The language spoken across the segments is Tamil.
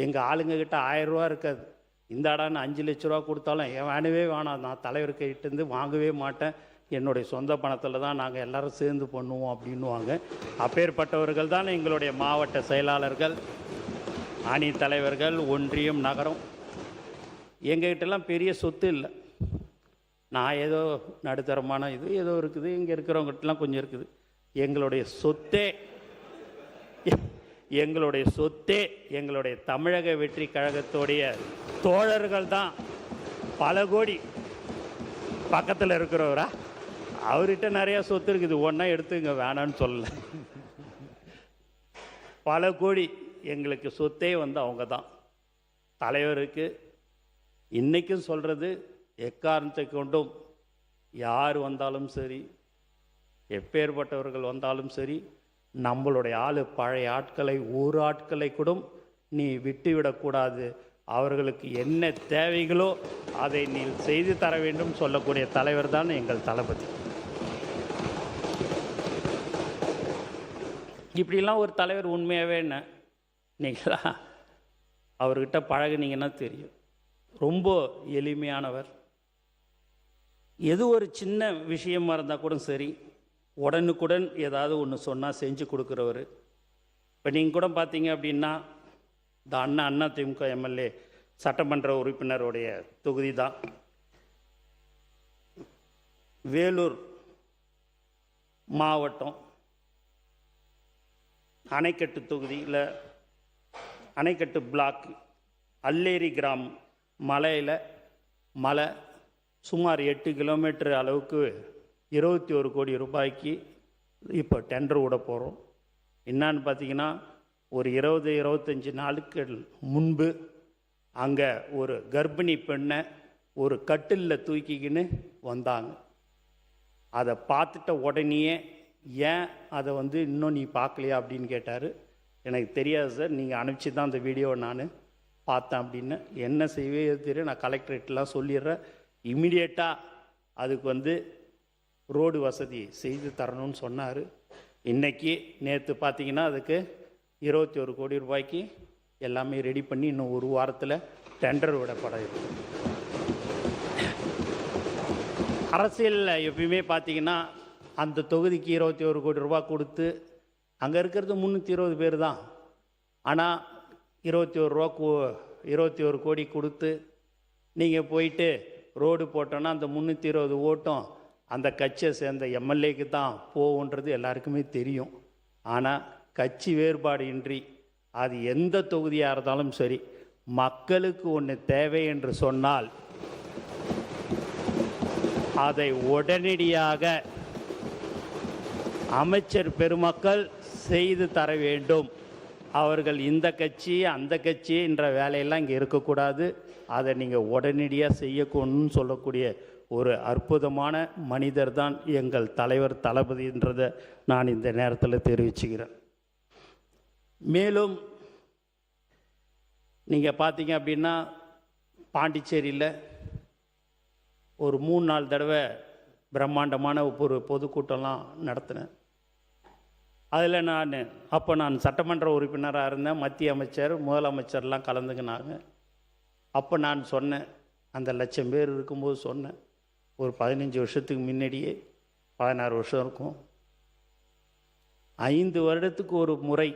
எங்கள் ஆளுங்கக்கிட்ட 1000 ரூபா இருக்காது. இந்தாடான்னு 5 லட்ச ரூபா கொடுத்தாலும் வேணவே வேணாம், நான் தலைவர் கையிட்டேருந்து வாங்கவே மாட்டேன், என்னுடைய சொந்த பணத்தில் தான் நாங்கள் எல்லோரும் சேர்ந்து பண்ணுவோம் அப்படின்னுவாங்க. அப்பேற்பட்டவர்கள் தான் எங்களுடைய மாவட்ட செயலாளர்கள், அணி தலைவர்கள், ஒன்றியம், நகரம். எங்ககிட்டலாம் பெரிய சொத்து இல்லை. நான் ஏதோ நடுத்தரமான இது ஏதோ இருக்குது, இங்கே இருக்கிறவங்ககிட்டலாம் கொஞ்சம் இருக்குது. எங்களுடைய சொத்தே எங்களுடைய தமிழக வெற்றி கழகத்துடைய தோழர்கள் தான். பல கோடி பக்கத்தில் இருக்கிறவரா, அவர்கிட்ட நிறையா சொத்து இருக்குது, ஒன்றா எடுத்துங்க வேணான்னு சொல்லலை. பல கோடி எங்களுக்கு சொத்தே வந்து அவங்க தான். தலைவருக்கு இன்றைக்கும் சொல்கிறது, எக்காரணத்தை கொண்டும் யார் வந்தாலும் சரி, எப்பேற்பட்டவர்கள் வந்தாலும் சரி, நம்மளுடைய ஆள் பழைய ஆட்களை ஒரு ஆட்களை கூட நீ விட்டுவிடக்கூடாது, அவர்களுக்கு என்ன தேவைகளோ அதை நீ செய்து தர வேண்டும் சொல்லக்கூடிய தலைவர் தான் எங்கள் தளபதி. இப்படிலாம் ஒரு தலைவர் உண்மையாகவே என்ன நீங்களா அவர்கிட்ட பழகுனீங்கன்னா தெரியும். ரொம்ப எளிமையானவர். எது ஒரு சின்ன விஷயமா இருந்தால் கூட சரி, உடனுக்குடன் ஏதாவது ஒன்று சொன்னால் செஞ்சு கொடுக்குறவர். இப்போ நீங்கள் கூட பார்த்தீங்க அப்படின்னா, இந்த அண்ணா திமுக எம்எல்ஏ சட்டமன்ற உறுப்பினருடைய தொகுதி தான் வேலூர் மாவட்டம் அணைக்கட்டு தொகுதியில், அணைக்கட்டு பிளாக் அல்லேரி கிராமம் மலையில் மலை சுமார் 8 கிலோமீட்டர் அளவுக்கு 21 கோடி ரூபாய்க்கு இப்போ டெண்டர் விட போகிறோம். என்னான்னு பார்த்தீங்கன்னா, ஒரு 20-25 நாளுக்கு முன்பு அங்கே ஒரு கர்ப்பிணி பெண்ணை ஒரு கட்டிலில் தூக்கிக்கின்னு வந்தாங்க. அதை பார்த்துட்ட உடனேயே, ஏன் அதை வந்து இன்னும் நீ பார்க்கலையா அப்படின்னு கேட்டார். எனக்கு தெரியாது சார், நீங்கள் அனுப்பிச்சி தான் அந்த வீடியோவை நான் பார்த்தேன் அப்படின்னு. என்ன செய்வே தெரியும், நான் கலெக்டரேட்லாம் சொல்லிடுறேன், இம்மிடியேட்டாக அதுக்கு வந்து ரோடு வசதி செய்து தரணும்னு சொன்னார். இன்றைக்கி நேற்று பார்த்திங்கன்னா அதுக்கு 21 கோடி ரூபாய்க்கு எல்லாமே ரெடி பண்ணி இன்னும் ஒரு வாரத்தில் டெண்டர் விடப்பட இருக்கு. அரசியலில் எப்பயுமே பார்த்திங்கன்னா அந்த தொகுதிக்கு 21 கோடி ரூபா கொடுத்து, அங்கே இருக்கிறது 320 பேர் தான், ஆனால் 21 கோடி கொடுத்து நீங்கள் போயிட்டு ரோடு போட்டோன்னா அந்த 320 ஓட்டம் அந்த கட்சியை சேர்ந்த எம்எல்ஏக்கு தான் போகுன்றது எல்லாருக்குமே தெரியும். ஆனால் கட்சி வேறுபாடு இன்றி அது எந்த தொகுதியாக இருந்தாலும் சரி, மக்களுக்கு ஒன்று தேவை என்று சொன்னால் அதை உடனடியாக அமைச்சர் பெருமக்கள் செய்து தர வேண்டும். அவர்கள் இந்த கட்சி அந்த கட்சி என்ற வேலையெல்லாம் இங்கே இருக்கக்கூடாது, அதை நீங்கள் உடனடியாக செய்யணும்னு சொல்லக்கூடிய ஒரு அற்புதமான மனிதர் தான் எங்கள் தலைவர் தளபதின்றதை நான் இந்த நேரத்தில் தெரிவிச்சுக்கிறேன். மேலும் நீங்கள் பார்த்தீங்க அப்படின்னா, பாண்டிச்சேரியில் ஒரு 3-4 தடவை பிரம்மாண்டமான ஒரு பொதுக்கூட்டம்லாம் நடத்தினேன். அதில் நான் சட்டமன்ற உறுப்பினராக இருந்தேன். மத்திய அமைச்சர், முதலமைச்சர்லாம் கலந்துக்கினாங்க. அப்போ நான் சொன்னேன், அந்த 1,00,000 பேர் இருக்கும்போது சொன்னேன், ஒரு 15 வருஷத்துக்கு முன்னாடியே, 16 வருஷம் இருக்கும், 5 வருடத்துக்கு ஒரு முறை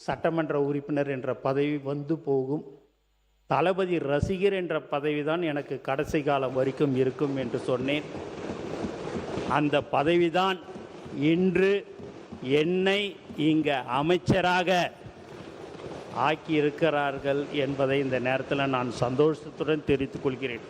சட்டமன்ற உறுப்பினர் என்ற பதவி வந்து போகும், தளபதி ரசிகர் என்ற பதவி தான் எனக்கு கடைசி காலம் வரைக்கும் இருக்கும் என்று சொன்னேன். அந்த பதவிதான் இன்று என்னை இங்கே அமைச்சராக ஆக்கி இருக்கிறார்கள் என்பதை இந்த நேரத்தில் நான் சந்தோஷத்துடன் தெரிவித்துக் கொள்கிறேன்.